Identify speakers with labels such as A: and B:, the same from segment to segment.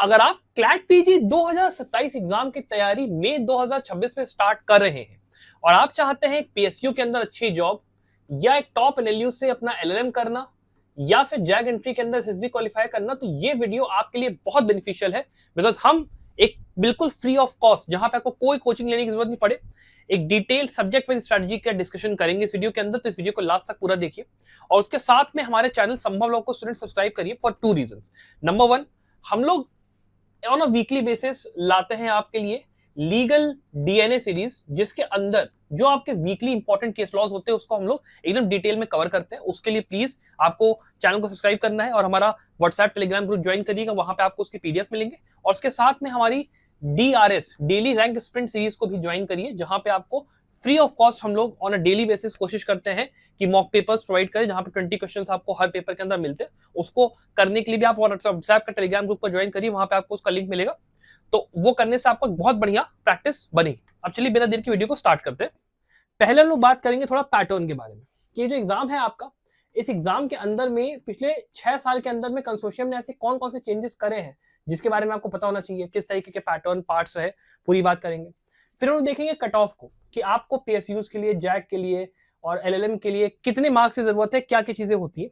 A: अगर आप CLAT PG 2027 exam की तैयारी मई 2026 में स्टार्ट कर रहे हैं और आप चाहते हैं एक पीएसयू के अंदर अच्छी जॉब या एक टॉप एनएलयू से अपना एलएलएम करना या फिर जैग एंट्री के अंदर एसएसबी क्वालिफाई करना, तो ये वीडियो आपके लिए बहुत बेनिफिशियल है। बिकॉज हम एक बिल्कुल फ्री ऑफ कॉस्ट, जहां पे आपको कोई कोचिंग लेने की जरूरत नहीं पड़े, एक डिटेल सब्जेक्ट वाइज स्ट्रेटजी का डिस्कशन करेंगे इस वीडियो के अंदर। तो इस वीडियो को लास्ट तक पूरा देखिए और उसके साथ में हमारे चैनल संभव लॉ को स्टूडेंट सब्सक्राइब करिए फॉर 2 रीजंस। नंबर 1, हम लोग ऑन अ वीकली बेसिस लाते हैं आपके लिए लीगल डीएनए सीरीज, जिसके अंदर जो आपके वीकली इंपॉर्टेंट केस लॉज होते हैं उसको हम लोग एकदम डिटेल में कवर करते हैं। उसके लिए प्लीज आपको चैनल को सब्सक्राइब करना है और हमारा व्हाट्सएप टेलीग्राम ग्रुप ज्वाइन करिएगा, वहां पे आपको उसकी पीडीएफ मिलेंगे। और उसके साथ में हमारी DRS daily rank sprint series को भी ज्वाइन करिए, जहां पे आपको फ्री ऑफ कॉस्ट हम लोग ऑन अ डेली बेसिस कोशिश करते हैं कि मॉक पेपर्स प्रोवाइड करें, जहां पे 20 क्वेश्चंस आपको हर पेपर के अंदर मिलते हैं। उसको करने के लिए भी आप व्हाट्सएप का टेलीग्राम ग्रुप पर ज्वाइन करिए, वहां पे आपको उसका लिंक मिलेगा। तो वो करने से आपको बहुत बढ़िया प्रैक्टिस बनेगी। अब चलिए बिना देर की वीडियो को स्टार्ट करते हैं। पहले हम लोग बात करेंगे थोड़ा पैटर्न के बारे में कि ये जो एग्जाम है आपका, इस एग्जाम के अंदर में पिछले 6 साल के अंदर में कंसोर्शियम ने ऐसे कौन कौन से चेंजेस करे हैं जिसके बारे में आपको पता होना चाहिए, किस तरीके के पैटर्न पार्ट्स रहे, पूरी बात करेंगे। फिर हम लोग देखेंगे कट ऑफ को कि आपको पीएसयूज के लिए, जैक के लिए और एलएलएम के लिए कितने मार्क्स की जरूरत है, क्या क्या चीजें होती है।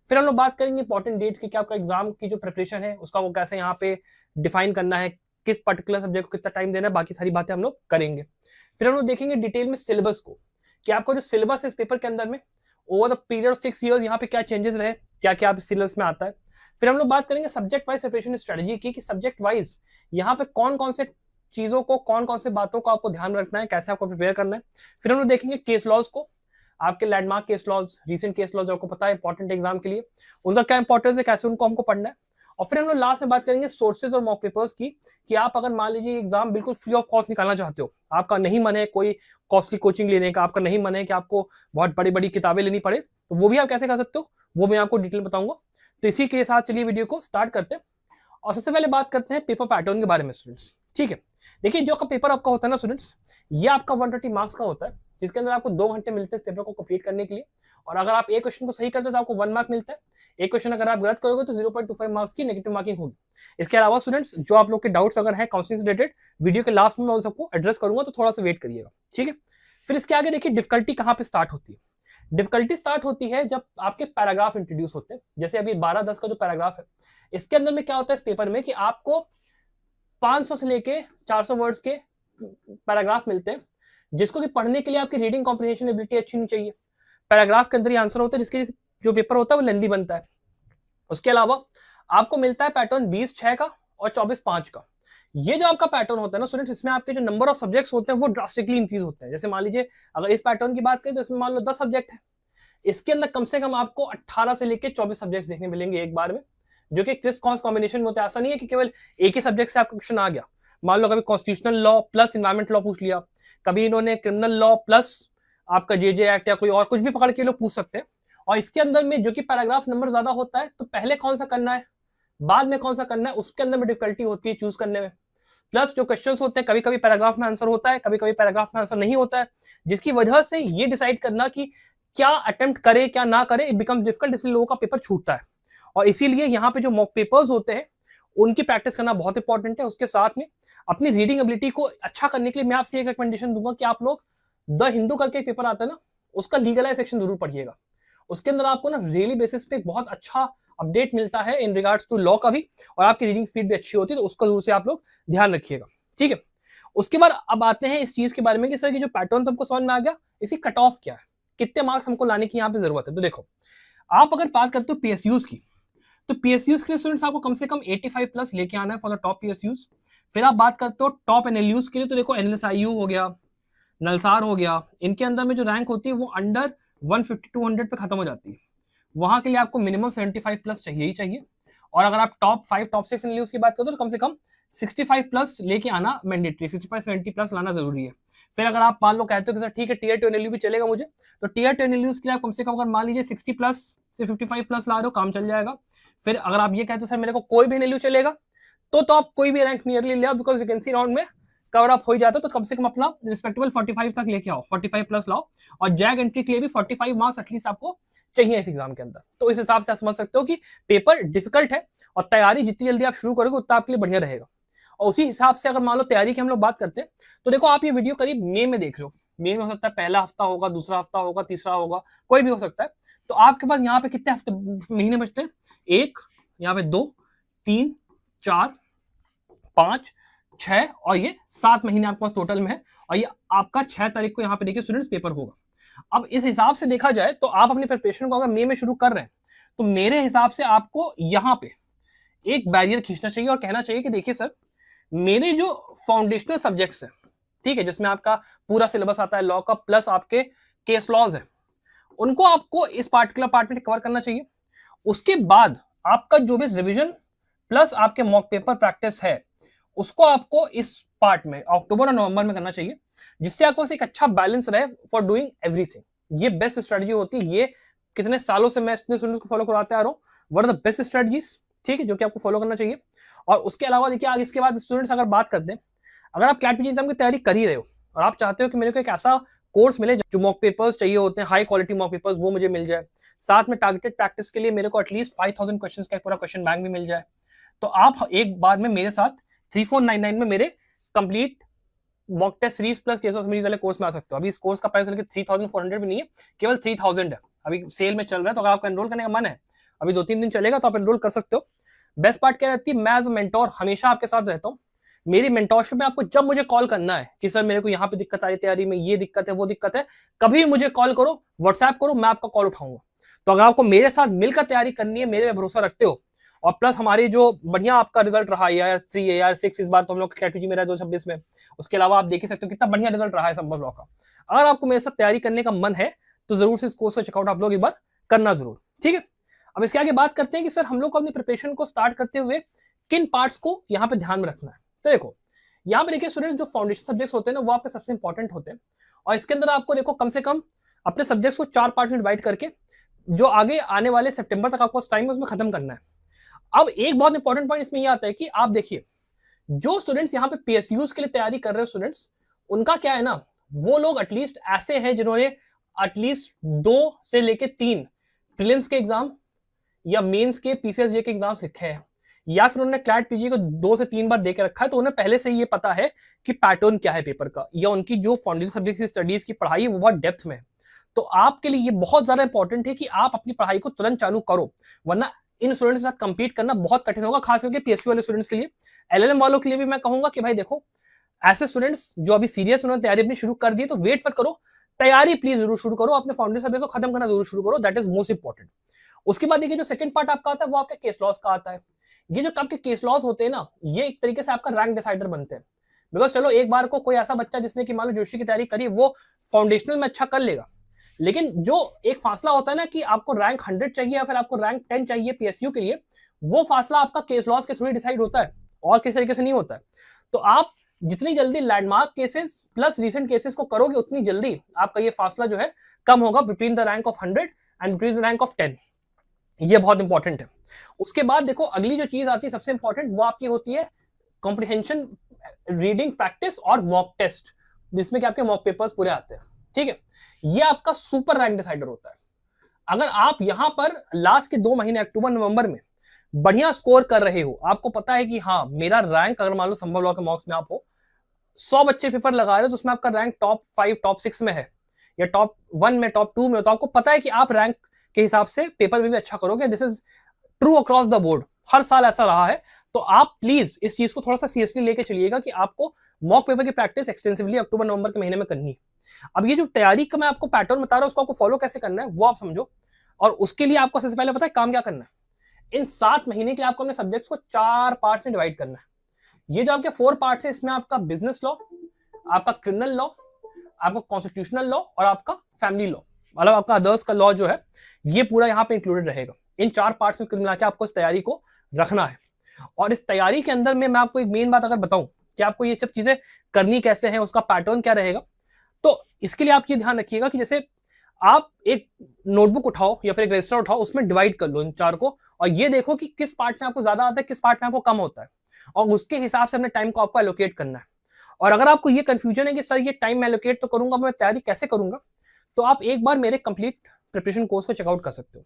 A: फिर हम लोग बात करेंगे इंपॉर्टेंट डेट्स की, क्या आपका एग्जाम की जो प्रिपरेशन है उसका वो कैसे यहाँ पे डिफाइन करना है, किस पर्टिकुलर सब्जेक्ट को कितना टाइम देना है, बाकी सारी बातें हम लोग करेंगे। फिर हम लोग देखेंगे डिटेल में सिलेबस को कि आपका जो सिलेबस है इस पेपर के अंदर में over the period of 6 years यहाँ पे क्या चेंजेस रहे, क्या क्या सिलेबस में आता है। फिर हम लोग बात करेंगे सब्जेक्ट वाइज प्रिपरेशन स्ट्रेटजी की कि सब्जेक्ट वाइज यहाँ पे कौन कौन से चीजों को, कौन कौन से बातों को आपको ध्यान रखना है, कैसे आपको प्रिपेयर करना है। फिर हम लोग देखेंगे केस लॉज को, आपके landmark case laws, recent case laws आपको पता है इंपॉर्टेंट एग्जाम के लिए, उनका क्या इंपॉर्टेंस है, कैसे उनको हमको पढ़ना है। और फिर हम लोग लास्ट में बात करेंगे सोर्सेज और मॉक पेपर्स की कि आप अगर मान लीजिए एग्जाम बिल्कुल फ्री ऑफ कॉस्ट निकालना चाहते हो, आपका नहीं मन है कोई कॉस्टली कोचिंग लेने का, आपका नहीं मन है कि आपको बहुत बड़ी बड़ी किताबें लेनी पड़े, तो वो भी आप कैसे कर सकते हो, वो मैं आपको डिटेल बताऊंगा। तो इसी के साथ चलिए वीडियो को स्टार्ट करते हैं और सबसे पहले बात करते हैं पेपर पैटर्न के बारे में स्टूडेंट्स। ठीक है, देखिए जो आपका पेपर आपका होता है ना स्टूडेंट्स, ये आपका 130 मार्क्स का होता है, जिसके अंदर आपको 2 घंटे मिलते हैं पेपर को कंप्लीट करने के लिए। और अगर आप एक क्वेश्चन को सही करते हो तो आपको 1 मार्क मिलता है, एक क्वेश्चन अगर आप गलत करोगे तो 0.25 मार्क्स की नेगेटिव मार्किंग होगी। इसके अलावा स्टूडेंट्स जो आप लोग के डाउट्स अगर है काउंसलिंग से रिलेटेड, वीडियो के लास्ट में मैं उन सबको एड्रेस करूंगा, तो थोड़ा सा वेट करिएगा। ठीक है, फिर इसके आगे देखिए डिफिकल्टी कहाँ पे स्टार्ट होती है। डिफिकल्टी स्टार्ट होती है जब आपके पैराग्राफ इंट्रोड्यूस होते हैं, जैसे अभी 12-10 का जो पैराग्राफ है, इसके अंदर में क्या होता है इस पेपर में कि आपको 500 से लेके 400 वर्ड्स के पैराग्राफ मिलते हैं, जिसको कि पढ़ने के लिए आपकी रीडिंग कॉम्प्रिहेंशन एबिलिटी अच्छी नहीं चाहिए। पैराग्राफ के अंदर ही आंसर होता है, जिसके जो पेपर होता है वो लेंदी बनता है। उसके अलावा आपको मिलता है पैटर्न 20-6 का और 24-5 का। ये जो आपका पैटर्न होता है ना स्टूडेंट्स, इसमें आपके जो नंबर ऑफ सब्जेक्ट्स होते हैं वो ड्रास्टिकली इंक्रीज होते हैं। जैसे मान लीजिए अगर इस पैटर्न की बात करें तो इसमें मान लो 10 सब्जेक्ट है, इसके अंदर कम से कम आपको 18 से लेकर 24 सब्जेक्ट देखने मिलेंगे एक बार में, जो कि क्रिस कॉन्स कॉम्बिनेशन में होता है। ऐसा नहीं है कि केवल एक ही सब्जेक्ट से आपका क्वेश्चन आ गया। मान लो कभी constitutional law plus environment law पूछ लिया, कभी इन्होंने क्रिमिनल लॉ प्लस आपका जेजे एक्ट या कोई और कुछ भी पकड़ के लोग पूछ सकते हैं। और इसके अंदर में जो कि पैराग्राफ नंबर ज्यादा होता है, तो पहले कौन सा करना है बाद में कौन सा करना है, उसके अंदर में डिफिकल्टी होती है चूज करने में। प्लस जो क्वेश्चंस होते हैं, कभी कभी पैराग्राफ में आंसर होता है, कभी कभी पैराग्राफ में आंसर नहीं होता है, जिसकी वजह से ये डिसाइड करना कि क्या अटेम्प्ट करे क्या ना करे, इट बिकम्स डिफिकल्ट, इसलिए लोगों का पेपर छूटता है। और इसीलिए यहाँ पे जो मॉक पेपर्स होते हैं उनकी प्रैक्टिस करना बहुत इंपॉर्टेंट है। उसके साथ में अपनी रीडिंग एबिलिटी को अच्छा करने के लिए मैं आपसे एक रिकमेंडेशन दूंगा कि आप लोग द हिंदू करके एक पेपर आता है ना, उसका लीगलाइज सेक्शन जरूर पढ़िएगा। उसके अंदर आपको ना डेली बेसिस पे एक बहुत अच्छा अपडेट मिलता है इन रिगार्ड्स टू लॉ का भी, और आपकी रीडिंग स्पीड भी अच्छी होती है, तो उसका जरूर से आप लोग ध्यान रखिएगा। ठीक है, उसके बाद अब आते हैं इस चीज के बारे में कि सर की जो पैटर्न तुमको समझ में आ गया, इसकी कट ऑफ क्या है, कितने मार्क्स हमको लाने की यहाँ पे जरूरत है। तो देखो, आप अगर बात करते हो पीएसयूज की, तो पीएसयूज के लिए स्टूडेंट्स आपको कम से कम 85 प्लस लेके आना है फॉर द टॉप पीएसयूज। फिर आप बात करते हो टॉप एनएलयूज के लिए, तो देखो एनएलएसआईयू हो गया, नलसार हो गया, इनके अंदर में जो रैंक होती है वो अंडर 150-200 पे खत्म हो जाती है। वहां के लिए आपको मिनिमम 75 प्लस चाहिए ही चाहिए। और अगर आप टॉप 5 टॉप 6 एनएलयूज की बात करो तो कम से कम 65 प्लस लेके आना मैंडेटरी, 65-70 प्लस लाना जरूरी है। फिर अगर आप मान लो कहते हो कि सर ठीक है टीयर 2 एनएलयू भी चलेगा मुझे, तो टीयर 2 एनएलयूज के लिए आप कम से कम अगर मान लीजिए 60 प्लस से 55 प्लस ला रहे हो, काम चल जाएगा। फिर अगर आप ये कहते हो सर मेरे को कोई भी एनएलयू चलेगा, तो आप कोई भी रैंक नियरली ले आओ, बिकॉज वैकेंसी राउंड में कवर अप हो ही जाता है, तो कम से कम अपना रिस्पेक्टेबल 45 तक लेके आओ, 45 प्लस लाओ। और जैग एंट्री के लिए भी 45 मार्क्स एटलीस्ट आपको चाहिए इस एग्जाम के अंदर। तो इस हिसाब से आप समझ सकते हो कि पेपर डिफिकल्ट है और तैयारी जितनी जल्दी आप शुरू करोगे उतना आपके लिए बढ़िया रहेगा। और उसी हिसाब से अगर मान लो तैयारी की हम लोग बात करते हैं, तो देखो आप ये वीडियो करीब मई में देख रहे हो। मई में हो सकता है पहला हफ्ता होगा, दूसरा हफ्ता होगा, तीसरा होगा, कोई भी हो सकता है। तो आपके पास यहाँ पे कितने हफ्ते महीने बचते हैं? 1, यहाँ पे 2, 3, 4, 5, 6 और ये 7 महीने आपके पास टोटल में है। और ये आपका 6 तारीख को यहाँ पे देखिए स्टूडेंट्स पेपर होगा। अब इस हिसाब से देखा जाए तो आप अपनी प्रिपरेशन को अगर मई में शुरू कर रहे हैं, तो मेरे हिसाब से आपको यहाँ पे एक बैरियर खींचना चाहिए और कहना चाहिए कि देखिए सर, मेरे जो फाउंडेशनल सब्जेक्ट्स है, ठीक है, जिसमें आपका पूरा सिलेबस आता है लॉ का प्लस आपके केस लॉज है, उनको आपको इस पार्टिकुलर पार्ट में कवर करना चाहिए। उसके बाद आपका जो भी रिवीजन प्लस आपके मॉक पेपर प्रैक्टिस है, उसको आपको इस पार्ट में अक्टूबर और नवंबर में करना चाहिए, जिससे आपको एक अच्छा बैलेंस रहे फॉर डूइंग एवरीथिंग। ये बेस्ट स्ट्रेटजी होती है। ये कितने सालों से मैं अपने स्टूडेंट्स को फॉलो करवाते आ रहा हूँ। What are the best strategies, ठीक है, जो कि आपको फॉलो करना चाहिए। और उसके अलावा देखिए आगे इसके बाद स्टूडेंट्स अगर बात करते हैं, अगर आप कैट पीजी एग्जाम की तैयारी कर ही रहे हो और आप चाहते हो कि मेरे को एक ऐसा कोर्स मिले जो मॉक पेपर्स चाहिए होते हैं, हाई क्वालिटी मॉक पेपर्स, वो मुझे मिल जाए, साथ में टारगेटेड प्रैक्टिस के लिए मेरे को एटलीस्ट 5000 क्वेश्चंस का पूरा क्वेश्चन बैंक भी मिल जाए, तो आप एक बार में मेरे साथ 3499 में मेरे complete mock test series plus case of series वाले कोर्स में आ सकते हो। अभी इस कोर्स का प्राइस 3400 भी नहीं है, केवल 3000 है। अभी सेल में चल रहा है, तो अगर आपका एनरोल करने का मन है, अभी 2-3 दिन चलेगा, तो आप एनरोल कर सकते हो। बेस्ट पार्ट क्या रहती है, मैं एज मेंटोर हमेशा आपके साथ रहता हूँ। मेरी मेंटोरशिप में आपको जब मुझे कॉल करना है कि सर मेरे को यहाँ पे दिक्कत आ रही है तैयारी में, ये दिक्कत है, वो दिक्कत है, कभी मुझे कॉल करो, व्हाट्सएप करो, मैं आपका कॉल उठाऊंगा। तो अगर आपको मेरे साथ मिलकर तैयारी करनी है, मेरे पे भरोसा रखते हो, और प्लस हमारी जो बढ़िया आपका रिजल्ट रहा AR3 AR6 इस बार तो हम लोग कैटेगरी में रहा 2026 में, उसके अलावा आप देख ही सकते हो कितना बढ़िया रिजल्ट रहा है संभव लॉ का। अगर आपको मेरे साथ तैयारी करने का मन है तो जरूर से इस कोर्स को चेकआउट आप लोग एक बार करना जरूर, ठीक है। अब इसके आगे बात करते हैं कि सर हम लोग को अपनी प्रिपरेशन को स्टार्ट करते हुए किन पार्ट्स को यहाँ पे ध्यान में रखना है। तो देखो यहाँ पे देखिए स्टूडेंट्स, जो फाउंडेशन सब्जेक्ट्स होते हैं ना, वो आपके सबसे इंपॉर्टेंट होते हैं। और इसके अंदर आपको देखो कम से कम अपने सब्जेक्ट्स को 4 पार्ट में डिवाइड करके जो आगे आने वाले सितंबर तक आपको टाइम है उसमें खत्म करना है। अब एक बहुत इंपॉर्टेंट पॉइंट इसमें यह आता है कि आप देखिए, जो स्टूडेंट्स यहाँ पे PSUs के लिए तैयारी कर रहे हो स्टूडेंट्स, उनका क्या है ना, वो लोग एटलीस्ट ऐसे हैं जिन्होंने एटलीस्ट 2 से लेके 3 प्रीलिम्स के एग्जाम या मेंस के PCSJ के एग्जाम्स लिखे हैं, या फिर उन्होंने क्लैट पीजी को 2 से 3 बार देकर रखा है, तो उन्हें पहले से ये पता है कि पैटर्न क्या है पेपर का, या उनकी जो फाउंडेशन सब्जेक्ट की स्टडीज की पढ़ाई है वो बहुत डेप्थ में है। तो आपके लिए ये बहुत ज्यादा इंपॉर्टेंट है कि आप अपनी पढ़ाई को तुरंत चालू करो, वरना इन स्टूडेंट्स के साथ कंपीट करना बहुत कठिन होगा, खास करके PSU वाले स्टूडेंट्स के लिए। LLM वालों के लिए भी मैं कहूंगा कि भाई देखो, ऐसे स्टूडेंट्स जो अभी सीरियस उन्होंने तैयारी अपनी शुरू कर दी, तो वेट मत करो, तैयारी प्लीज जरूर शुरू करो, अपने फाउंडेशन सब्जेक्ट को खत्म करना जरूर शुरू करो, दैट इज मोस्ट इंपॉर्टेंट। उसके बाद देखिए जो सेकंड पार्ट आपका आता है वो आपके केस लॉस का आता है। ये जो आपके केस लॉस होते हैं ना, ये एक तरीके से आपका रैंक डिसाइडर बनते हैं। बिकॉज चलो एक बार को कोई ऐसा बच्चा जिसने कि मान लो जोशी की तैयारी करी, वो फाउंडेशनल में अच्छा कर लेगा, लेकिन जो एक फासला होता है ना कि आपको रैंक 100 चाहिए या फिर आपको रैंक 10 चाहिए PSU के लिए, वो फासला आपका केस लॉस के थ्रू डिसाइड होता है और किसी तरीके से नहीं होता है। तो आप जितनी जल्दी landmark cases plus recent cases को करोगे, उतनी जल्दी आपका ये फासला जो है कम होगा between the rank of 100 and between the rank of 10। ये बहुत इंपॉर्टेंट है। उसके बाद देखो अगली जो चीज आती है सबसे इंपॉर्टेंट, वो आपकी होती है कॉम्प्रिहेंशन रीडिंग प्रैक्टिस और मॉक टेस्ट, जिसमें कि आपके मॉक पेपर्स पूरे आते हैं, ठीक है। ये आपका सुपर रैंक डिसाइडर होता है। अगर आप यहां पर लास्ट के 2 महीने अक्टूबर नवंबर में बढ़िया स्कोर कर रहे हो, आपको पता है कि हाँ मेरा रैंक, अगर मान लो संभव लॉ के मॉक्स में आप हो 100 बच्चे पेपर लगा रहे हो, तो उसमें आपका रैंक टॉप 5 टॉप 6 में है, या टॉप 1 में टॉप 2 में, तो आपको पता है कि आप रैंक के हिसाब से पेपर में भी अच्छा करोगे। This is true across the board, हर साल ऐसा रहा है। तो आप प्लीज इस चीज को थोड़ा सा सीरियसली लेके चलिएगा कि आपको मॉक पेपर की प्रैक्टिस एक्सटेंसिवली अक्टूबर नवंबर के महीने में करनी है। अब ये जो तैयारी का मैं आपको पैटर्न बता रहा हूं, उसको आपको फॉलो कैसे करना है वो आप समझो, और उसके लिए आपको सबसे पहले पता है काम क्या करना है। इन 7 महीने के लिए आपको अपने सब्जेक्ट्स को 4 पार्ट्स में डिवाइड करना है। ये जो आपके 4 पार्ट्स है, इसमें आपका बिजनेस लॉ, आपका क्रिमिनल लॉ, आपका कॉन्स्टिट्यूशनल लॉ और आपका फैमिली लॉ, मतलब आपका अदर्स का लॉ जो है, ये पूरा यहाँ पे इंक्लूडेड रहेगा। इन 4 पार्ट्स में मिला के आपको इस तैयारी को रखना है। और इस तैयारी के अंदर में मैं आपको एक मेन बात अगर बताऊं कि आपको ये सब चीजें करनी कैसे हैं, उसका पैटर्न क्या रहेगा, तो इसके लिए आप ये ध्यान रखिएगा कि जैसे आप एक नोटबुक उठाओ या फिर एक रजिस्टर उठाओ, उसमें डिवाइड कर लो इन 4 को, और ये देखो कि किस पार्ट में आपको ज्यादा आता है, किस पार्ट में आपको कम होता है, और उसके हिसाब से अपने टाइम को आपको एलोकेट करना है। और अगर आपको ये कंफ्यूजन है कि सर ये टाइम एलोकेट तो करूंगा, मैं तैयारी कैसे करूंगा, तो आप एक बार मेरे कंप्लीट प्रिपरेशन कोर्स को चेकआउट कर सकते हो।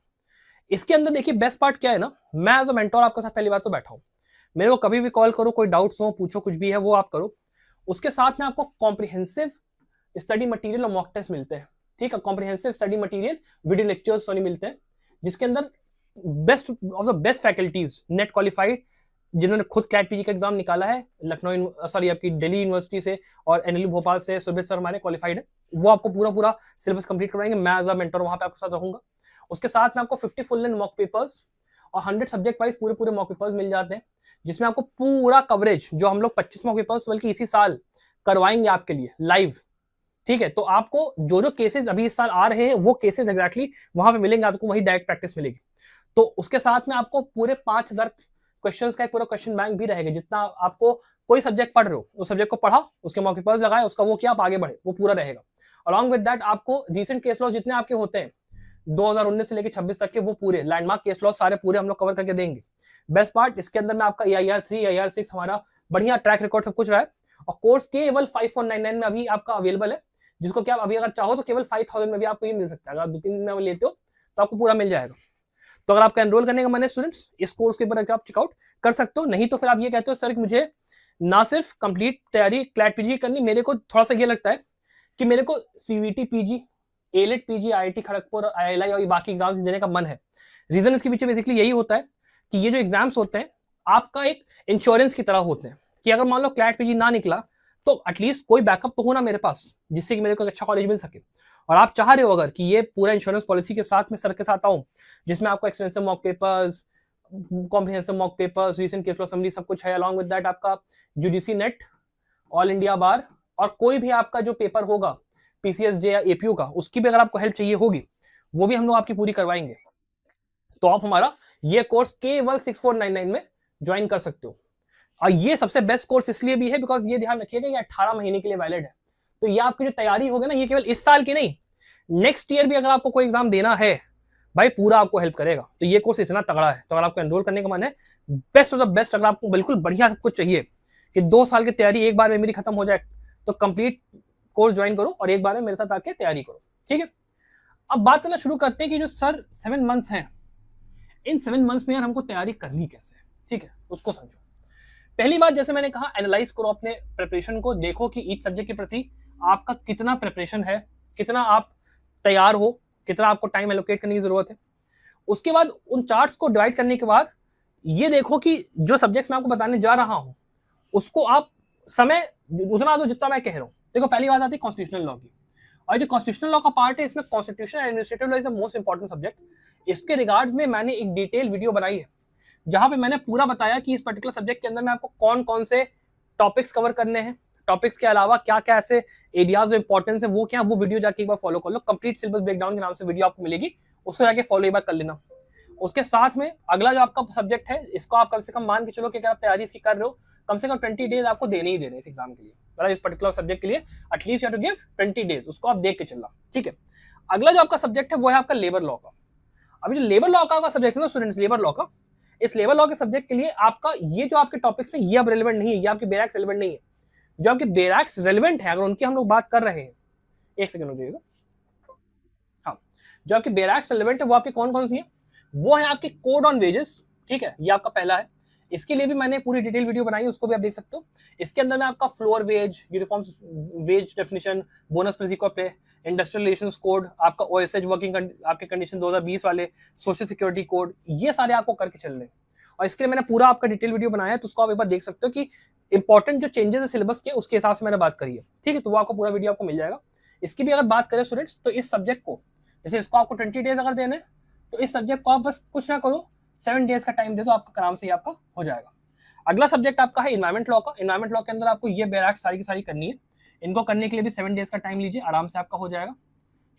A: इसके अंदर देखिए बेस्ट पार्ट क्या है ना, मैं एज अ मेंटोर आपके साथ पहली बार तो बैठा हूं, मेरे को कभी भी कॉल करो, कोई डाउट्स हो पूछो, कुछ भी है वो आप करो। उसके साथ में आपको कॉम्प्रिहेंसिव स्टडी मटेरियल और मॉक टेस्ट मिलते हैं, ठीक है, comprehensive study material, video lectures sorry मिलते हैं, जिसके अंदर best of the best faculties net qualified जिन्होंने खुद क्लैट पीजी का एग्जाम निकाला है, लखनऊ सॉरी आपकी दिल्ली यूनिवर्सिटी से और एनएलयू भोपाल से सुब्रत सर हमारे क्वालिफाइड है, वो आपको पूरा सिलेबस कंप्लीट करवाएंगे, मैं एज अ मेंटर वहां पे आपके साथ रहूंगा। उसके साथ में आपको 50 फुल लेंथ मॉक पेपर्स और 100 सब्जेक्ट वाइज पूरे मॉक पेपर्स मिल जाते हैं, जिसमें आपको पूरा कवरेज जो हम लोग 25 मॉक पेपर्स बल्कि इसी साल करवाएंगे आपके लिए लाइव, ठीक है। तो आपको जो केसेस अभी इस साल आ रहे हैं वो केसेस एग्जैक्टली वहां पे मिलेंगे, आपको वही डायरेक्ट प्रैक्टिस मिलेगी। तो उसके साथ में आपको पूरे 5000 क्वेश्चंस का एक पूरा क्वेश्चन बैंक भी रहेगा, जितना आपको कोई सब्जेक्ट पढ़ रहे हो उस सब्जेक्ट को पढ़ा, उसके मॉक पेपर्स लगाए, उसका वो किया, आप आगे बढ़े, वो पूरा रहेगा। अलॉन्ग विद दैट आपको रीसेंट केस लॉ जितने आपके होते हैं 2019 से लेकर 26 तक के, वो पूरे लैंडमार्क केस लॉ सारे पूरे हम लोग कवर करके देंगे। बेस्ट पार्ट इसके अंदर में आपका AIR3 AIR6 हमारा बढ़िया ट्रैक रिकॉर्ड सब कुछ रहा है, और कोर्स केवल 5499 में अभी आपका अवेलेबल है, जिसको क्या अभी अगर चाहो तो केवल 5000 में भी आपको ये मिल सकता है, अगर आप 2-3 दिन में लेते हो तो आपको पूरा मिल जाएगा। तो अगर आपका एनरोल करने का मन है स्टूडेंट्स, इस कोर्स के ऊपर आप चेकआउट कर सकते हो। नहीं तो फिर आप ये कहते हो सर मुझे ना सिर्फ कंप्लीट तैयारी क्लैट पीजी करनी, मेरे को थोड़ा सा ये लगता है कि मेरे को CVT PG, AILET PG, IIT Kharagpur, ILI और बाकी एग्जाम्स देने का मन है। रीजन इसके पीछे बेसिकली यही होता है कि ये जो एग्जाम्स होते हैं आपका एक इंश्योरेंस की तरह होते हैं, कि अगर मान लो क्लैट पीजी ना निकला तो एटलीस्ट कोई बैकअप तो होना मेरे पास, जिससे कि मेरे को एक अच्छा कॉलेज मिल सके। और आप चाह रहे हो अगर कि ये पूरा इंश्योरेंस पॉलिसी के साथ में सर के साथ आऊं, जिसमें आपको expensive mock papers, comprehensive mock papers, recent case law summary सब कुछ है, अलॉन्ग विद दैट आपका UGC नेट, ऑल इंडिया बार, और कोई भी आपका जो पेपर होगा PCSJ या APU का, उसकी भी अगर आपको हेल्प चाहिए होगी वो भी हम लोग आपकी पूरी करवाएंगे। तो आप हमारा ये कोर्स केवल 6499 में ज्वाइन कर सकते हो। और ये सबसे बेस्ट कोर्स इसलिए भी है बिकॉज ये ध्यान रखिएगा ये 18 महीने के लिए वैलिड है। तो ये आपकी जो तैयारी होगी ना, ये केवल इस साल की नहीं, नेक्स्ट ईयर भी अगर आपको कोई एग्जाम देना है भाई पूरा आपको हेल्प करेगा। तो ये कोर्स इतना तगड़ा है, तो अगर आपको एनरोल करने का मन है, बेस्ट ऑफ द बेस्ट, अगर आपको बिल्कुल बढ़िया सब कुछ चाहिए कि 2 साल की तैयारी एक बार में मेरी खत्म हो जाए, तो कंप्लीट कोर्स ज्वाइन करो और एक बार में मेरे साथ आके तैयारी करो, ठीक है। अब बात करना शुरू करते हैं कि जो सर 7 मंथ्स हैं, इन 7 मंथ्स में यार हमको तैयारी करनी कैसे है, ठीक है, उसको समझो। पहली बात जैसे मैंने कहा, एनालाइज करो अपने प्रिपरेशन को, देखो कि ईच सब्जेक्ट के प्रति आपका कितना प्रिपरेशन है, कितना आप तैयार हो, कितना आपको टाइम एलोकेट करने की जरूरत है। उसके बाद उन चार्ट्स को डिवाइड करने के बाद ये देखो कि जो सब्जेक्ट्स मैं आपको बताने जा रहा हूं उसको आप समय उतना दो जितना मैं कह रहा हूं। देखो पहली बात आती है कॉन्स्टिट्यूशनल लॉ की, और जो कॉन्स्टिट्यूशनल लॉ का पार्ट है इसमें constitution and administrative law is the most important subject. इसके रिगार्ड्स में मैंने एक डिटेल वीडियो बनाई है जहां पे मैंने पूरा बताया कि इस पर्टिकुलर सब्जेक्ट के अंदर में आपको कौन कौन से टॉपिक्स कवर करने हैं, टॉपिक्स के अलावा क्या क्या ऐसे एरियाज जो इंपॉर्टेंस है वो क्या, वो वीडियो जाके एक बार फॉलो कर लो। कंप्लीट सिलेबस ब्रेकडाउन के नाम से वीडियो आपको मिलेगी, उसको जाके फॉलो एक बार कर लेना। उसके साथ में अगला जो आपका सब्जेक्ट है इसको आप कम से कम मान के चलो कि अगर आप तैयारी इसकी कर रहे हो कम से कम 20 डेज आपको देने ही देने इस एग्जाम के लिए, मतलब इस पर्टिकुलर सब्जेक्ट के लिए at least you have to give 20 days, उसको आप देख के चलना, ठीक है। अगला जो आपका सब्जेक्ट है वो है आपका लेबर लॉ का। अभी जो लेबर लॉ का सब्जेक्ट है ना स्टूडेंट्स, लेबर लॉ का, इस लेबर लॉ के सब्जेक्ट के लिए आपका ये जो आपके टॉपिक्स हैं ये अब रेलेवेंट नहीं है, ये आपके बेरैक्स रेलेवेंट नहीं है। जो आपके बेरैक्स रेलेवेंट है अगर उनकी हम लोग बात कर रहे हैं, एक सेकंड हो जाएगा, हाँ, जो आपके बेरैक्स रेलेवेंट है वो आपके कौन कौन सी है, वो है आपके कोड ऑन वेजेस, ठीक है, ये आपका पहला है। इसके लिए भी मैंने पूरी डिटेल वीडियो बनाई है, उसको भी आप देख सकते हो। इसके अंदर में आपका floor wage, uniform wage definition, bonus principle pay, industrial relations code, आपका OSH वर्किंग आपके कंडीशन 2020 वाले, सोशल सिक्योरिटी कोड, ये सारे आपको करके चल रहे हैं। और इसके लिए मैंने पूरा आपका डिटेल वीडियो बनाया है, तो उसको आप एक बार देख सकते हो कि इंपॉर्टेंट जो चेंजेस है सिलेबस के उसके हिसाब से मैंने बात करी है, ठीक है। तो वो आपको पूरा वीडियो आपको मिल जाएगा। इसकी भी अगर बात करें स्टूडेंट्स, तो इस सब्जेक्ट को जैसे इसको आपको 20 डेज अगर देने, तो इस सब्जेक्ट को आप बस कुछ ना करो 7 डेज का टाइम दे दो, आपका आराम से ये आपका हो जाएगा। अगला सब्जेक्ट आपका है इन्वायरमेंट लॉ का। इन्वायरमेंट लॉ के अंदर आपको ये बेरैक्स सारी की सारी करनी है, इनको करने के लिए भी 7 डेज का टाइम लीजिए, आराम से आपका हो जाएगा,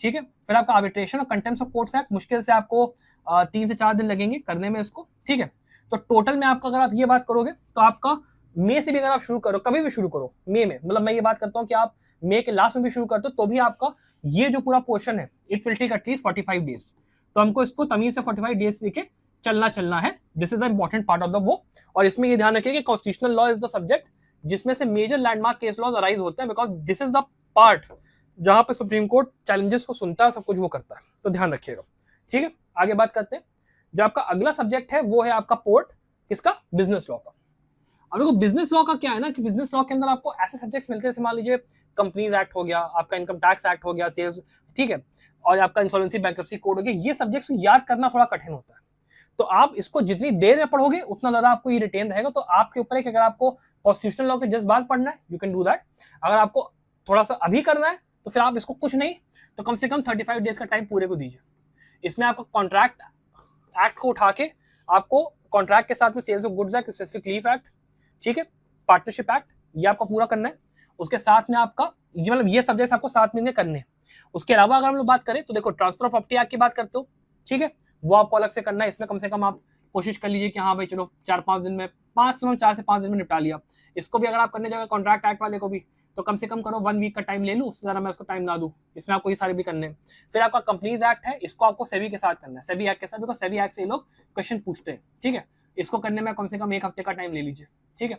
A: ठीक है। फिर आपका आर्बिट्रेशन और कंटेम्प्ट ऑफ कोर्ट्स एक्ट, मुश्किल से आपको 3 से 4 दिन लगेंगे करने में इसको, ठीक है। तो टोटल में आपका अगर आप ये बात करोगे तो आपका मई से भी अगर आप शुरू करो, कभी भी शुरू करो मई में, मतलब मैं ये बात करता हूँ कि आप मई के लास्ट में भी शुरू करते हो तो भी आपका ये जो पूरा पोर्शन है it will take at least 45 days. तो हमको इसको तमीज से 45 डेज लेके चलना है। This is the important part of the वो। और इसमें ये ध्यान रखिए कि constitutional law is the subject जिसमें से major landmark case laws arise होते हैं, because this is the part जहां पे सुप्रीम कोर्ट चैलेंजेस को सुनता है, सब कुछ वो करता है, तो ध्यान रखिएगा। ठीक है, आगे बात करते हैं। जो आपका अगला सब्जेक्ट है वो है आपका पोर्ट, किसका, बिजनेस लॉ का। अब देखो बिजनेस लॉ का क्या है ना कि बिजनेस लॉ के अंदर आपको ऐसे सब्जेक्ट्स मिलते हैं, जैसे मान लीजिए कंपनीज एक्ट हो गया, आपका इनकम टैक्स एक्ट हो गया, सेल्स, ठीक है, और आपका इंसॉल्वेंसी बैंक्रप्सी कोड हो गया। ये सब्जेक्ट्स याद करना थोड़ा कठिन होता है, तो आप इसको जितनी देर में पढ़ोगे उतना ज्यादा आपको ये रिटेन रहेगा। तो आपके ऊपर है कि अगर आपको कॉन्स्टिट्यूशनल लॉ के जस्ट बाद पढ़ना है, यू कैन डू दैट। अगर आपको थोड़ा सा अभी करना है तो फिर आप इसको कुछ नहीं तो कम से कम 35 डेज का टाइम पूरे को दीजिए। इसमें आपको कॉन्ट्रैक्ट एक्ट को उठा के आपको कॉन्ट्रैक्ट के साथ में sales of goods act, specific relief act, ठीक है, पार्टनरशिप एक्ट, ये आपको पूरा करना है। उसके साथ में आपका ये मतलब ये सब्जेक्ट्स आपको साथ में करने हैं। उसके अलावा अगर हम लोग बात करें तो देखो ट्रांसफर ऑफ प्रॉपर्टी एक्ट की बात करते हो, ठीक है, वो आपको अलग से करना है। इसमें कम से कम आप कोशिश कर लीजिए कि हाँ भाई चलो 4-5 दिन में, 4 से 5 दिन में निपटा लिया। इसको भी अगर आप करने जाएगा कॉन्ट्रैक्ट एक्ट वाले को भी, तो कम से कम करो 1 वीक का टाइम ले लूँ, उससे ज़्यादा मैं उसको टाइम ना दूँ। इसमें आपको ये सारे भी करने हैं। फिर आपका कंपनीज एक्ट है, इसको आपको सेबी के साथ करना है, सेबी एक्ट के साथ, बिकॉज सेबी एक्ट से लोग क्वेश्चन पूछते हैं, ठीक है। इसको करने में कम से कम 1 हफ्ते का टाइम ले लीजिए, ठीक है।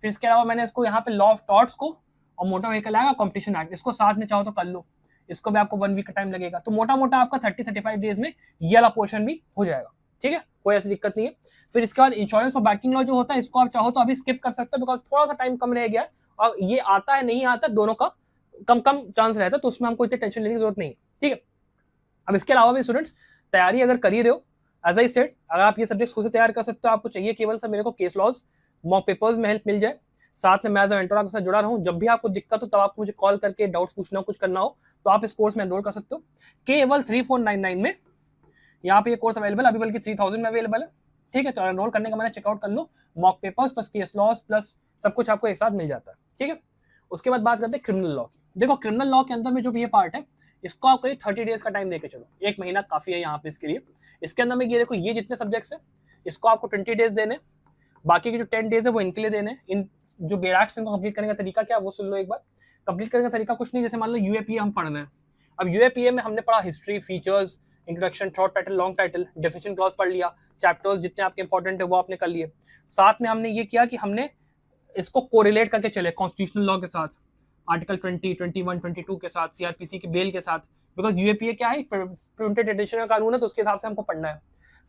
A: फिर इसके अलावा मैंने इसको यहाँ पे लॉ ऑफ टॉर्ट्स को और मोटर व्हीकल आएगा कॉम्पिटिशन एक्ट, इसको साथ में चाहो तो कर लो, इसको भी आपको 1 वीक का टाइम लगेगा। तो मोटा मोटा आपका 30-35 डेज में ये वाला पोर्शन भी हो जाएगा, ठीक है, कोई ऐसी दिक्कत नहीं है। फिर इसके बाद इंश्योरेंस और बैंकिंग लॉ जो होता है, इसको आप चाहो तो अभी स्किप कर सकते हो, बिकॉज थोड़ा सा टाइम कम रह गया है और ये आता है नहीं आता दोनों का कम चांस रहता है, तो उसमें हमको इतनी टेंशन लेने की जरूरत नहीं है, ठीक है। अब इसके अलावा भी स्टूडेंट्स तैयारी अगर कर ही रहे हो, एज आई सेड, अगर आप ये सब्जेक्ट खुद से तैयार कर सकते हो, आपको चाहिए केवल सब मेरे को केस लॉज, मॉक पेपर्स में हेल्प मिल जाए, साथ में मैं एज अ मेंटर आपके साथ जुड़ा रहूं। जब भी आपको दिक्कत हो तब आप मुझे कॉल करके डाउट्स पूछना, कुछ करना हो तो आप इस कोर्स में एनरोल कर सकते हो। केवल 3499 में यहाँ पे ये कोर्स अवेलेबल, अभी बल्कि 3000 में अवेलेबल है, ठीक है। तो एनरोल करने का मैंने चेकआउट कर लो, mock papers plus case laws plus सब कुछ आपको एक साथ मिल जाता है, ठीक है। उसके बाद बात करते हैं क्रिमिनल लॉ की। देखो क्रिमिनल लॉ के अंदर में जो भी ये पार्ट है, इसको आप कहीं 30 डेज का टाइम देके चलो, 1 महीना काफी है यहाँ पे इसके लिए। इसके अंदर में ये देखो, ये जितने सब्जेक्ट्स है इसको आपको 20 डेज देने, बाकी के जो 10 डेज है वो इनके लिए देने। इन जो बेराक्स इनको कंप्लीट करने का तरीका क्या वो सुन लो एक बार। कंप्लीट करने का तरीका कुछ नहीं, जैसे मान लो यूएपीए हम पढ़ रहे हैं, अब यूएपीए में हमने पढ़ा history, features, introduction, short title, long title, definition clause पढ़ लिया, चैप्टर्स जितने आपके इंपॉर्टेंट है वो आपने कर लिए। साथ में हमने ये किया कि हमने इसको कोरिलेट करके चले कॉन्स्टिट्यूशनल लॉ के साथ, आर्टिकल 20, 21, 22 के साथ, सीआरपीसी के बेल के साथ, बिकॉज यूएपीए क्या है, प्रिवेंटेड एडिशन का कानून है, तो उसके हिसाब से हमको पढ़ना है।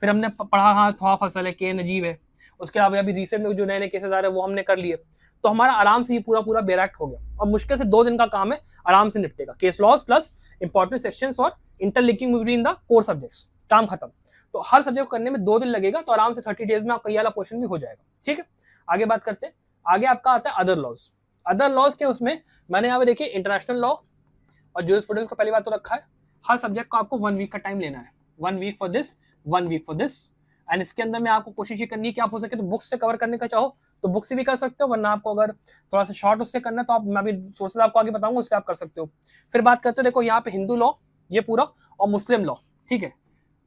A: फिर हमने पढ़ा हाँ थवा फसल है, के नजीब है, उसके अलावा अभी रिसेंट में जो नए नए केसेस आ रहे हैं वो हमने कर लिए। तो हमारा आराम से ये पूरा बेरैक्ट हो गया और मुश्किल से 2 दिन का काम है, आराम से निपटेगा। Case laws plus important sections और interlinking between the core subjects, काम खत्म। तो हर सब्जेक्ट करने में 2 दिन लगेगा, तो आराम से 30 डेज में आपका ये वाला पोर्शन भी हो जाएगा, ठीक है। आगे बात करते हैं, आगे आपका आता है अदर लॉज। अदर लॉज के उसमें मैंने यहाँ पे देखिए इंटरनेशनल लॉ और जूरिस्प्रूडेंस को पहली बात तो रखा है। हर सब्जेक्ट को आपको 1 वीक का टाइम लेना है, 1 week for this, 1 week for this. And इसके अंदर में आपको कोशिश ये करनी है कि आप हो सके तो बुक्स से कवर करने का चाहो तो बुक से भी कर सकते हो, वरना आपको अगर थोड़ा सा शॉर्ट उससे करना है तो आप, मैं भी सोर्सेज आपको आगे बताऊंगा, उससे आप कर सकते हो। फिर बात करते हैं, देखो यहाँ पे हिंदू लॉ ये पूरा और मुस्लिम लॉ, ठीक है,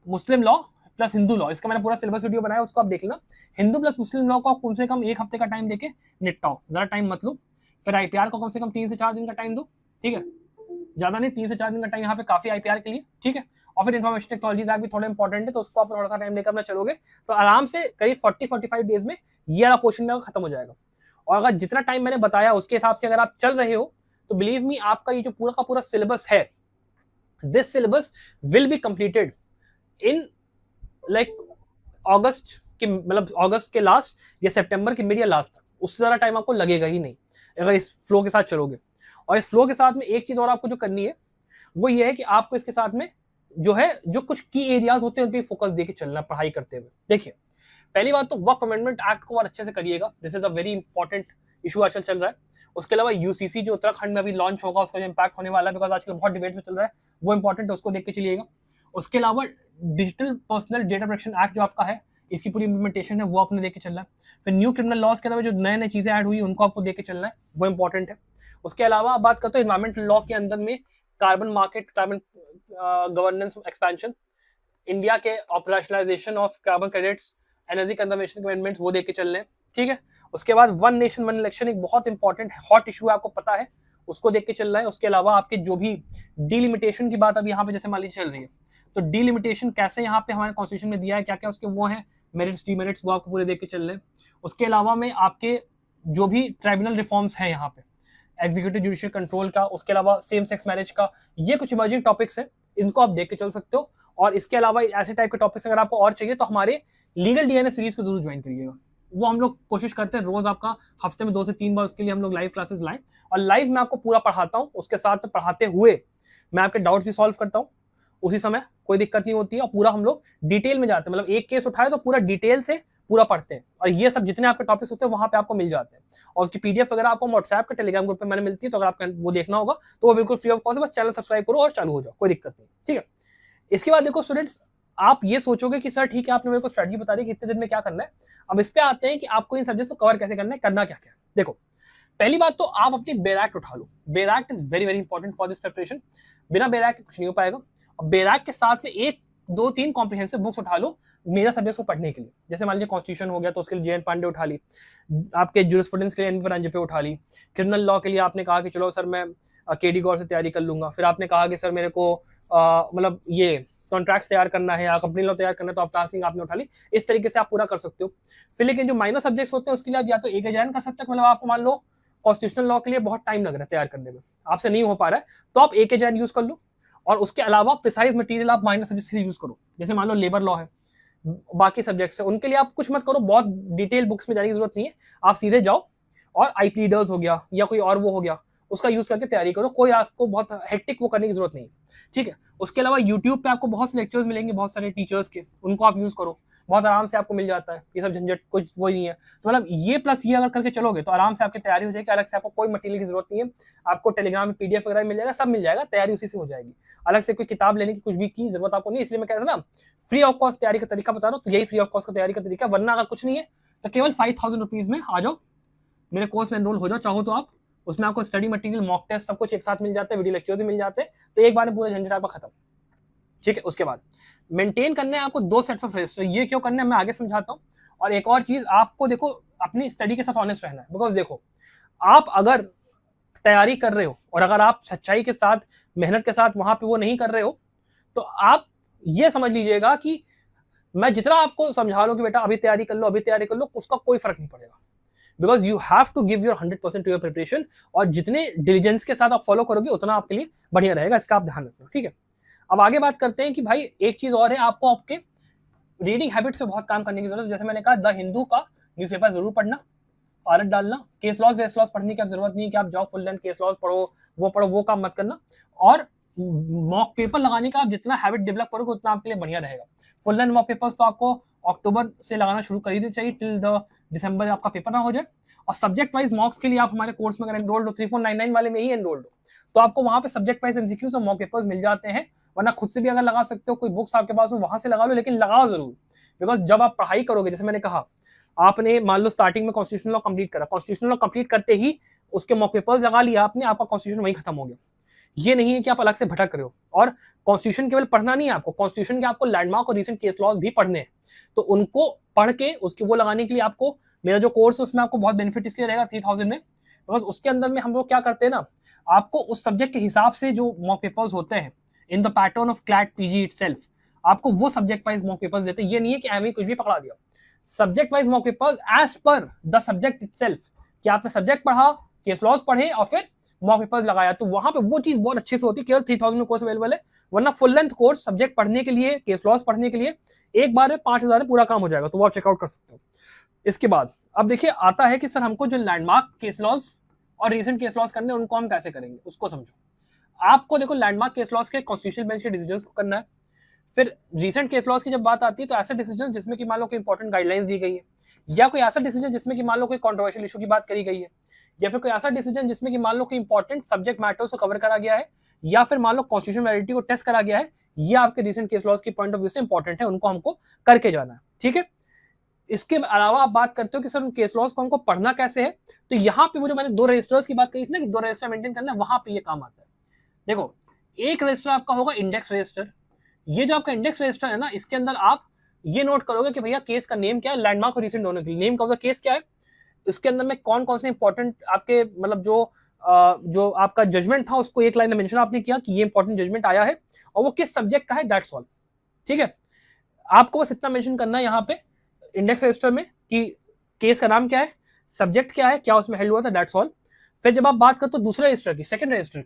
A: मुस्लिम लॉ प्लस हिंदू लॉ, इसका मैंने पूरा सिलेबस वीडियो बनाया, उसको आप देख लेना। हिंदू प्लस मुस्लिम लॉ को आप कम से कम 1 हफ्ते का टाइम देके निपटाओ, जरा टाइम मत लो। फिर आईपीआर को कम से कम 3 से 4 दिन का टाइम दो, ठीक है, ज्यादा नहीं, 3 से 4 दिन का टाइम यहाँ पे काफी आईपीआर के लिए, ठीक है। और फिर इन्फॉर्मेशन टेक्नोलॉजीज भी थोड़ा इंपॉर्टेंट है, तो उसको आप थोड़ा सा टाइम लेकर अपना चलोगे तो आराम से करीब 40-45 डेज में ये वाला पोर्शन में खत्म हो जाएगा। और अगर जितना टाइम मैंने बताया उसके हिसाब से अगर आप चल रहे हो तो बिलीव मी आपका ये जो पूरा का पूरा सिलेबस है, this syllabus will be completed in like August के, मतलब अगस्त के लास्ट या सितंबर के मिड या लास्ट तक, उससे ज़्यादा टाइम आपको लगेगा ही नहीं अगर इस फ्लो के साथ चलोगे। और इस फ्लो के साथ में एक चीज़ और आपको जो करनी है वो ये है कि आपको इसके साथ में जो है जो कुछ की एरियाज होते हैं उन पर फोकस देके चलना पढ़ाई करते हुए। देखिए पहली बात तो वर्क अमेंडमेंट एक्ट को और अच्छे से करिएगा, this is a very important issue आजकल चल रहा है। उसके अलावा यूसीसी जो उत्तराखंड में अभी लॉन्च होगा उसका जो इम्पैक्ट होने वाला है, बिकॉज आजकल बहुत डिबेट में चल रहा है, वो इंपॉर्टेंट है, उसको देख के चलिएगा। उसके अलावा digital personal data protection act जो आपका है, इसकी पूरी इंप्लीमेंटेशन है, वो आपने देख के चलना है। फिर न्यू क्रिमिनल लॉज के अलावा जो नए नए चीजें ऐड हुई उनको आपको देख के चलना है, वो इंपॉर्टेंट है। उसके अलावा बात करते हो एनवायरमेंटल लॉ के अंदर में carbon market, carbon governance expansion, India के operationalisation of carbon credits, energy conservation amendments, वो देख के चल रहे हैं, ठीक है। उसके बाद 1 नेशन 1 इलेक्शन एक बहुत इंपॉर्टेंट हॉट इशू है, आपको पता है, उसको देख के चल रहा है। उसके अलावा आपके जो भी डिलिमिटेशन की बात अभी यहाँ पे जैसे मान लीजिए चल रही है, तो डिलिमिटेशन कैसे यहाँ पे हमारे कॉन्स्टिट्यूशन में दिया है, क्या क्या उसके वो है मेरिट्स डीमेरिट्स, वो आपको पूरे देख के चल रहे हैं। उसके अलावा में आपके जो भी ट्राइब्यूनल रिफॉर्म्स हैं यहाँ पे, एग्जीक्यूटिव जुडिशियल कंट्रोल का, उसके अलावा सेम सेक्स मैरिज का, ये कुछ इमर्जिंग टॉपिक्स हैं, इनको आप देख के चल सकते हो। और इसके अलावा ऐसे टाइप के टॉपिक्स अगर आपको और चाहिए तो हमारे लीगल डीएनए सीरीज को जरूर ज्वाइन करिएगा। वो हम लोग कोशिश करते हैं रोज आपका हफ्ते में 2 से 3 बार उसके लिए हम लोग लाइव क्लासेस लाएं, और लाइव में आपको पूरा पढ़ाता हूँ, उसके साथ में पढ़ाते हुए मैं आपके डाउट्स भी सॉल्व करता हूँ उसी समय, कोई दिक्कत नहीं होती है। और पूरा हम लोग डिटेल में जाते हैं, मतलब एक केस उठाए तो पूरा डिटेल से पूरा पढ़ते हैं, और ये सब जितने आपके टॉपिक्स होते हैं वहां पे आपको मिल जाते हैं। और उसकी पीडीएफ वगैरह आपको व्हाट्सएप के टेलीग्राम ग्रुप पे मैंने मिलती है, तो अगर आपको वो देखना होगा तो वो बिल्कुल फ्री ऑफ कॉस्ट है, बस चैनल सब्सक्राइब करो और चालू हो जाओ, कोई दिक्कत नहीं, ठीक है। इसके बाद देखो स्टूडेंट्स, आप ये सोचोगे कि सर ठीक है आपने मेरे को स्ट्रेटजी बता दी कि इतने दिन में क्या करना है। अब इस पे आते हैं कि आपको इन सब्जेक्ट्स को कवर कैसे करना है, करना क्या क्या। देखो पहली बात तो आप अपनी बेरैक्ट उठा लो, bare act is very very important for this preparation. बिना बेरैक्ट कुछ नहीं हो पाएगा। और बेरैक्ट के साथ में 1, 2, 3 कॉम्प्रिहेंसिव बुक्स उठा लो मेजर सब्जेक्ट्स को पढ़ने के लिए। जैसे मान लीजिए कॉन्स्टिट्यूशन हो गया तो उसके लिए जे.एन. पांडे उठा ली, आपके ज्यूरिस्प्रूडेंस के लिए एन.वी. परांजपे उठा ली, क्रिमिनल लॉ के लिए आपने कहा कि चलो सर मैं के.डी. गौर से तैयारी कर लूंगा, फिर आपने कहा कि सर मेरे को मतलब ये कॉन्ट्रैक्ट तैयार करना है या कंपनी लॉ तैयार करना है तो अवतार सिंह आपने उठा ली। इस तरीके से आप पूरा कर सकते हो। फिर लेकिन जो माइनर सब्जेक्ट्स होते हैं उसके लिए आप या तो एक ज्वाइन कर सकते हो, मतलब आपको मान लो कॉन्स्टिट्यूशनल लॉ के लिए बहुत टाइम लग रहा है तैयार करने में, आपसे नहीं हो पा रहा है, तो आप एक ज्वाइन यूज कर लो। और उसके अलावा प्रिसाइज मटेरियल आप माइनर सब्जेक्ट के लिए यूज करो। जैसे मान लो लेबर लॉ है, बाकी सब्जेक्ट्स है, उनके लिए आप कुछ मत करो, बहुत डिटेल बुक्स में जाने की जरूरत नहीं है, आप सीधे जाओ और आई प्लीडर्स हो गया या कोई और वो हो गया, उसका यूज करके तैयारी करो। कोई आपको बहुत हेक्टिक वो करने की जरूरत नहीं, ठीक है। उसके अलावा यूट्यूब पे आपको बहुत से लेक्चर्स मिलेंगे बहुत सारे टीचर्स के, उनको आप यूज करो, बहुत आराम से आपको मिल जाता है, ये सब झंझट कुछ वो नहीं है। तो मतलब ये प्लस ये अगर करके चलोगे तो आराम से आपकी तैयारी हो जाएगी, अलग से आपको कोई मटेरियल की जरूरत नहीं है। आपको टेलीग्राम में पीडीएफ वगैरह मिल जाएगा, सब मिल जाएगा, तैयारी उसी से हो जाएगी, अलग से कोई किताब लेने की कुछ भी की जरूरत आपको नहीं। इसलिए मैं कह रहा था ना फ्री ऑफ कॉस्ट तैयारी का तरीका बता रहा हूँ, तो यही फ्री ऑफ कॉस्ट का तैयारी का तरीका। वरना अगर कुछ नहीं है तो केवल 5000 रुपीज में आ जाओ, मेरे कोर्स में एनरोल हो जाओ चाहो तो आप। उसमें आपको स्टडी मटेरियल, मॉक टेस्ट सब कुछ एक साथ मिल जाता है, वीडियो लेक्चर भी मिल जाते हैं, तो एक बार में पूरा झंझट आपका खत्म, ठीक है। उसके बाद मेंटेन करने हैं आपको 2 सेट्स ऑफ रजिस्टर। ये क्यों करना है मैं आगे समझाता हूँ। और एक और चीज, आपको देखो अपनी स्टडी के साथ ऑनेस्ट रहना है, बिकॉज देखो आप अगर तैयारी कर रहे हो और अगर आप सच्चाई के साथ मेहनत के साथ वहां पे वो नहीं कर रहे हो, तो आप ये समझ लीजिएगा कि मैं जितना आपको समझा लो कि बेटा अभी तैयारी कर लो, अभी तैयारी कर लो, उसका कोई फर्क नहीं पड़ेगा। Because you have to give your 100% to your preparation, और जितने डिलीजेंस के साथ आप फॉलो करोगे उतना आपके लिए बढ़िया रहेगा, इसका आप ध्यान रखना, ठीक है। अब आगे बात करते हैं कि भाई एक चीज और है, आपको आपके रीडिंग हैबिट से बहुत काम करने की जरूरत है। जैसे मैंने कहा द हिंदू का न्यूज़पेपर जरूर पढ़ना, आदत डालना। केस लॉज वेस लॉज पढ़ने की आप जरूरत नहीं कि आप जाओ फुल लेंथ केस लॉज पढ़ो, वो काम मत करना। और मॉक पेपर लगाने का आप जितना हैबिट डेवलप करोगे उतना आपके लिए बढ़िया रहेगा। फुल लेंथ मॉक पेपर्स तो आपको अक्टूबर से लगाना शुरू कर ही देना चाहिए, टिल द दिसंबर आपका पेपर ना हो जाए। और सब्जेक्ट वाइज मॉक्स के लिए आप हमारे कोर्स में अगर एनरोल्ड हो, 3499 वाले में ही एनरोल्ड हो, तो आपको वहां पे सब्जेक्ट वाइज एमसीक्यूज और मॉक पेपर्स मिल जाते हैं। वरना खुद से भी अगर लगा सकते हो, कोई बुक्स आपके पास हो वहां से लगा लो, लेकिन लगाओ जरूर। बिकॉज जब आप पढ़ाई करोगे, जैसे मैंने कहा, आपने मान लो स्टार्टिंग में कॉन्स्टिट्यूशनल लॉ कंप्लीट करा, कॉन्स्टिट्यूशनल लॉ कंप्लीट करते ही उसके मॉक पेपर्स लगा लिया आपने, आपका कॉन्स्टिट्यूशन वहीं खत्म हो गया। ये नहीं है कि आप अलग से भटक रहे हो। और कॉन्स्टिट्यूशन केवल पढ़ना नहीं है आपको, कॉन्स्टिट्यूशन के आपको लैंडमार्क और रीसेंट केस लॉज भी पढ़ने हैं, तो उनको पढ़ के उसके वो लगाने के लिए आपको मेरा जो कोर्स है उसमें आपको बहुत बेनिफिट इसलिए रहेगा 3000 में। बिकॉज उसके अंदर में हम लोग क्या करते हैं ना, आपको उस सब्जेक्ट के हिसाब से जो मॉक पेपर्स होते हैं in the pattern of CLAT PG itself, आपको वो सब्जेक्ट वाइज मॉक पेपर्स देते हैं। ये नहीं है कि एवं कुछ भी पकड़ा दिया, subject wise mock papers as per the subject itself, कि आपने सब्जेक्ट पढ़ा, केस लॉज पढ़े और फिर मॉक पेपर्स लगाया, तो वहां पे वो चीज बहुत अच्छे से होती है। केवल 3000 में कोर्स अवेलेबल है, वरना फुल लेंथ कोर्स सब्जेक्ट पढ़ने के लिए, केस लॉज पढ़ने के लिए एक बार में 5000 में पूरा काम हो जाएगा, तो वो आप चेकआउट कर सकते हो। इसके बाद अब देखिए आता है कि सर हमको जो लैंडमार्क केस लॉज और रीसेंट केस लॉज करने हैं उनको हम कैसे करेंगे, उसको समझो। आपको देखो लैंडमार्क केस लॉज के कॉन्स्टिट्यूशनल बेंच के डिसीजंस को करना है। फिर रीसेंट केस लॉज की जब बात आती है तो ऐसे डिसीजन जिसमें कि मान लो कोई इंपॉर्टेंट गाइडलाइंस दी गई है, या कोई ऐसा डिसीजन जिसमें कि मान लो कोई कंट्रोवर्शियल इशू की बात करी गई है, या फिर कोई ऐसा डिसीजन जिसमें कि मान लो कोई इंपॉर्टेंट सब्जेक्ट मैटर्स को कवर करा गया है, या फिर मान लो कॉन्स्टिट्यूशन वैलिडिटी को टेस्ट करा गया है, ये आपके रीसेंट केस लॉज की पॉइंट ऑफ व्यू से इंपॉर्टेंट है, उनको हमको करके जाना है, ठीक है। इसके अलावा आप बात करते हो कि सर उन केस लॉज को हमको पढ़ना कैसे है, तो यहाँ पे वो जो मैंने 2 रजिस्टर्स की बात करी थी ना कि 2 रजिस्टर मेंटेन करना है, वहां पे ये काम आता है। देखो एक रजिस्टर आपका होगा इंडेक्स रजिस्टर। ये जो आपका इंडेक्स रजिस्टर है ना, इसके अंदर आप ये नोट करोगे कि भैया केस का नेम क्या है, लैंडमार्क और रीसेंट दोनों के लिए नेम का केस क्या है, इसके अंदर में कौन कौन से इंपॉर्टेंट आपके मतलब जो आपका जजमेंट था उसको एक लाइन में मेंशन आपने किया कि ये इंपॉर्टेंट जजमेंट आया है और वो किस सब्जेक्ट का है, दैट्स ऑल, ठीक है। आपको बस इतना मेंशन करना है यहाँ पे इंडेक्स रजिस्टर में कि केस का नाम क्या है, सब्जेक्ट क्या है, क्या उसमें हेल्ड हुआ था, दैट्स ऑल। फिर जब आप बात करते हो दूसरे रजिस्टर की, सेकंड रजिस्टर,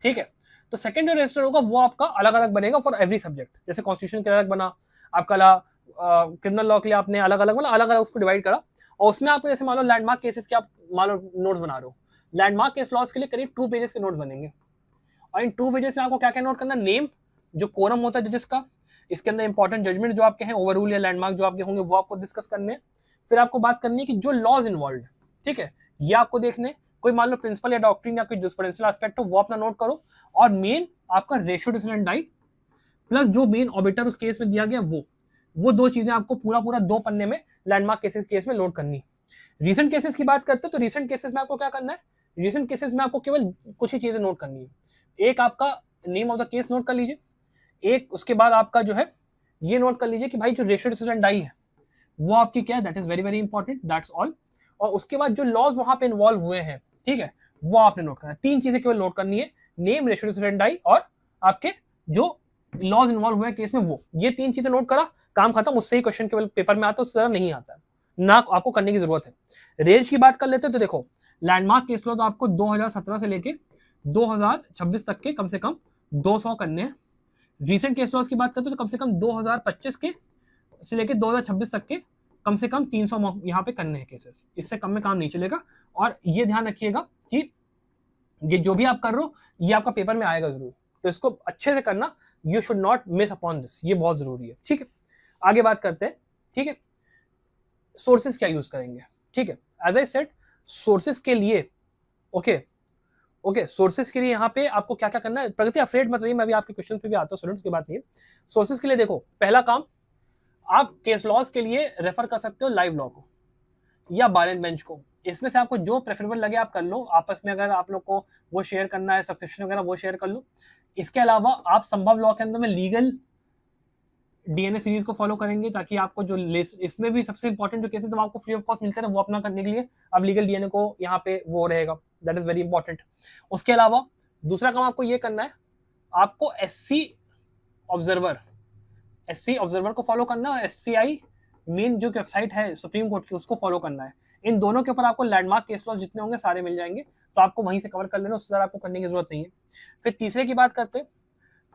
A: ठीक है, तो सेकंड रजिस्टर होगा वो आपका अलग अलग बनेगा फॉर एवरी सब्जेक्ट। जैसे कॉन्स्टिट्यूशन के अलग बना आपका, क्रिमिनल लॉ के लिए आपने अलग अलग मतलब अलग अलग उसको डिवाइड करा, और उसमें आपको जैसे मान लो लैंडमार्क केसेस के आप मान लो नोट्स बना रहे हो, लैंडमार्क केस लॉस के लिए करीब 2 पेजेस के नोट्स बनेंगे। और इन 2 पेजेस में आपको क्या क्या नोट करना, नेम, जो कोरम होता है जजेस का, इसके अंदर इंपॉर्टेंट जजमेंट जो आपके हैं, ओवररूल या लैंडमार्क जो आपके होंगे वो आपको डिस्कस करने हैं। फिर आपको बात करनी है कि जो लॉज इन्वॉल्व, ठीक है, ये आपको देखने, कोई मान लो प्रिंसिपल या डॉक्ट्रिन या कोई जुरिस्प्रूडेंशियल एस्पेक्ट हो वो अपना नोट करो, और मेन आपका रेशियो डिसीजन डाई प्लस जो मेन ऑबिटर उस केस में दिया गया वो 2 चीजें आपको पूरा पूरा 2 पन्ने में लैंडमार्क केसेस केस में लोड करनी। रीसेंट केसेस की बात करते हैं तो रीसेंट केसेस में आपको क्या करना है, रीसेंट केसेस में आपको केवल कुछ ही चीजें नोट करनी है। एक आपका name of the case note कर लीजिए, एक उसके बाद आपका जो है ये नोट कर लीजिए कि भाई जो रेशियो डिसीजन डाई है वो आपकी क्या है, that is very very important, that's all. और उसके बाद जो लॉज वहां पे इन्वॉल्व हुए हैं, ठीक है, वो आपने नोट करना है। 3 चीजें केवल नोट करनी है, नेम, रेशियो डिसीजन डाई और आपके जो लॉज इन्वॉल्व हुए केस में वो, ये 3 चीजें नोट करा, काम खत्म। उससे ही क्वेश्चन केवल पेपर में आता है, उससे नहीं आता है ना, आपको करने की जरूरत है। रेंज की बात कर लेते हैं तो देखो लैंडमार्क केस लॉ तो आपको 2017 से लेके 2026 तक के कम से कम 200 करने हैं। रीसेंट केस लॉस की बात करते हैं तो कम से कम 2025 के से लेके 2026 तक के कम से कम 300 यहाँ पे करने हैं केसेस, इससे कम में काम नहीं चलेगा। और ये ध्यान रखिएगा कि ये जो भी आप कर रहे हो ये आपका पेपर में आएगा जरूर, तो इसको अच्छे से करना, you should not miss upon this, ये बहुत जरूरी है, ठीक है। आगे बात करते हैं, ठीक है, सोर्सेज क्या यूज करेंगे, ठीक है। एज आई सेड, सोर्सेज के लिए ओके सोर्सेज के लिए यहाँ पे आपको क्या क्या करना है, प्रगति अफ्रेड मत रहिए, मैं भी आपके क्वेश्चन पे भी आता हूँ, स्टूडेंट्स की बात नहीं है। सोर्सेज के लिए देखो, पहला काम, आप केस लॉज के लिए रेफर कर सकते हो लाइव लॉ को या बार एंड बेंच को, इसमें से आपको जो प्रेफरेबल लगे आप कर लो आपस में, अगर आप लोग को वो शेयर करना है सब्सक्रिप्शन वगैरह वो शेयर कर लो। इसके अलावा आप संभव लॉ के अंदर में लीगल डीएनए सीरीज को फॉलो करेंगे, ताकि आपको जो इसमें भी सबसे इंपॉर्टेंट जो केसेस आपको फ्री ऑफ कॉस्ट मिलते हैं वो अपना करने के लिए अब लीगल डीएनए को यहाँ पे वो रहेगा, दैट इज वेरी इंपॉर्टेंट। उसके अलावा दूसरा काम आपको ये करना है, आपको एससी ऑब्जर्वर को फॉलो करना है, और एससीआई मेन जो वेबसाइट है सुप्रीम कोर्ट की उसको फॉलो करना है। इन दोनों के ऊपर आपको लैंडमार्क केस लॉस जितने होंगे सारे मिल जाएंगे, तो आपको वहीं से कवर कर लेना, उससे ज्यादा आपको करने की जरूरत नहीं है। फिर तीसरे की बात करते हैं,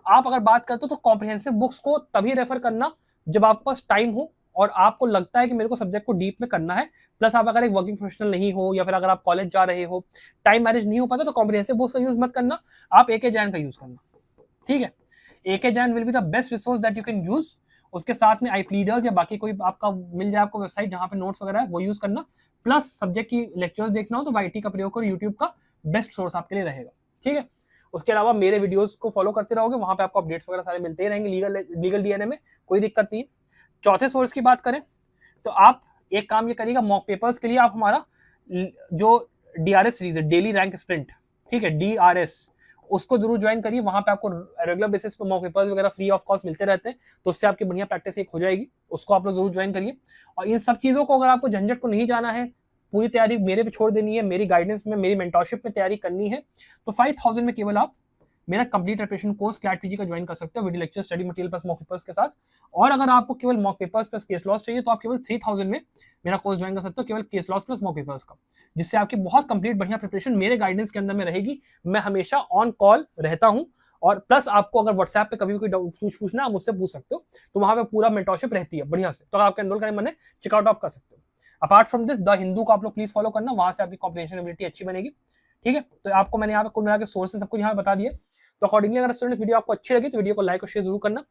A: आप अगर बात करते हो तो कॉम्प्रिहेंसिव बुक्स को तभी रेफर करना जब आपके पास टाइम हो और आपको लगता है कि मेरे को सब्जेक्ट को डीप में करना है, प्लस आप अगर एक वर्किंग प्रोफेशनल नहीं हो या फिर अगर आप कॉलेज जा रहे हो, टाइम मैनेज नहीं हो पाता, तो कॉम्प्रिहेंसिव बुक्स का यूज मत करना, आप एके जैन का यूज करना, ठीक है। AK Jain will be the best resource that you can use. उसके साथ में आई प्लीडर्स या बाकी कोई आपका मिल जाए आपको वेबसाइट जहां पे नोट्स वगैरह है वो यूज करना, प्लस सब्जेक्ट की लेक्चर्स देखना हो तो वाईटी का प्रयोग करो, यूट्यूब का बेस्ट सोर्स आपके लिए रहेगा, ठीक है। उसके अलावा मेरे वीडियोस को फॉलो करते रहोगे, वहां पे आपको अपडेट्स वगैरह सारे मिलते ही रहेंगे लीगल डीएनए में, कोई दिक्कत नहीं है। चौथे सोर्स की बात करें तो आप एक काम ये करिएगा, मॉक पेपर्स के लिए आप हमारा जो डीआरएस सीरीज है, डेली रैंक स्प्रिंट, ठीक है, डीआरएस, उसको जरूर ज्वाइन करिए। वहां पे आपको रेगुलर बेसिस पे मॉक पेपर्स वगैरह फ्री ऑफ कॉस्ट मिलते रहते हैं, तो उससे आपकी बढ़िया प्रैक्टिस एक हो जाएगी, उसको आप लोग जरूर ज्वाइन करिए। और इन सब चीजों को अगर आपको झंझट को नहीं जाना है, पूरी तैयारी मेरे पे छोड़ देनी है, मेरी गाइडेंस में मेरी मेंटरशिप में तैयारी करनी है, तो 5000 में केवल आप मेरा complete preparation course CLAT PG का ज्वाइन कर सकते हो, video lecture, study material plus mock papers के साथ। और अगर आपको केवल mock papers plus case laws चाहिए तो आप केवल 3000 में मेरा कोर्स ज्वाइन कर सकते हो, केवल case laws plus mock papers का, जिससे आपकी बहुत कंप्लीट बढ़िया प्रिपरेशन मेरे गाइडेंस के अंदर में रहेगी। मैं हमेशा ऑन कॉल रहता हूँ, और प्लस आपको अगर व्हाट्सएप पे कभी कोई डाउट पूछना आप मुझसे पूछ सकते हो, तो वहां पे पूरा मेंटरशिप रहती है बढ़िया से, तो अगर आपका एनरोल करने मन है चेकआउट आप कर सकते हो। Apart from this the Hindu को आप लोग प्लीज फॉलो करना, वहां से आपकी कॉम्प्रिहेंशन एबिलिटी अच्छी बनेगी, ठीक है। तो आपको मैंने यहाँ पे कुल मिला के सोर्सेस सब कुछ यहाँ बता दिए, तो अकॉर्डिंगली अगर स्टूडेंट्स वीडियो आपको अच्छी लगी तो वीडियो को लाइक और शेयर जरूर करना।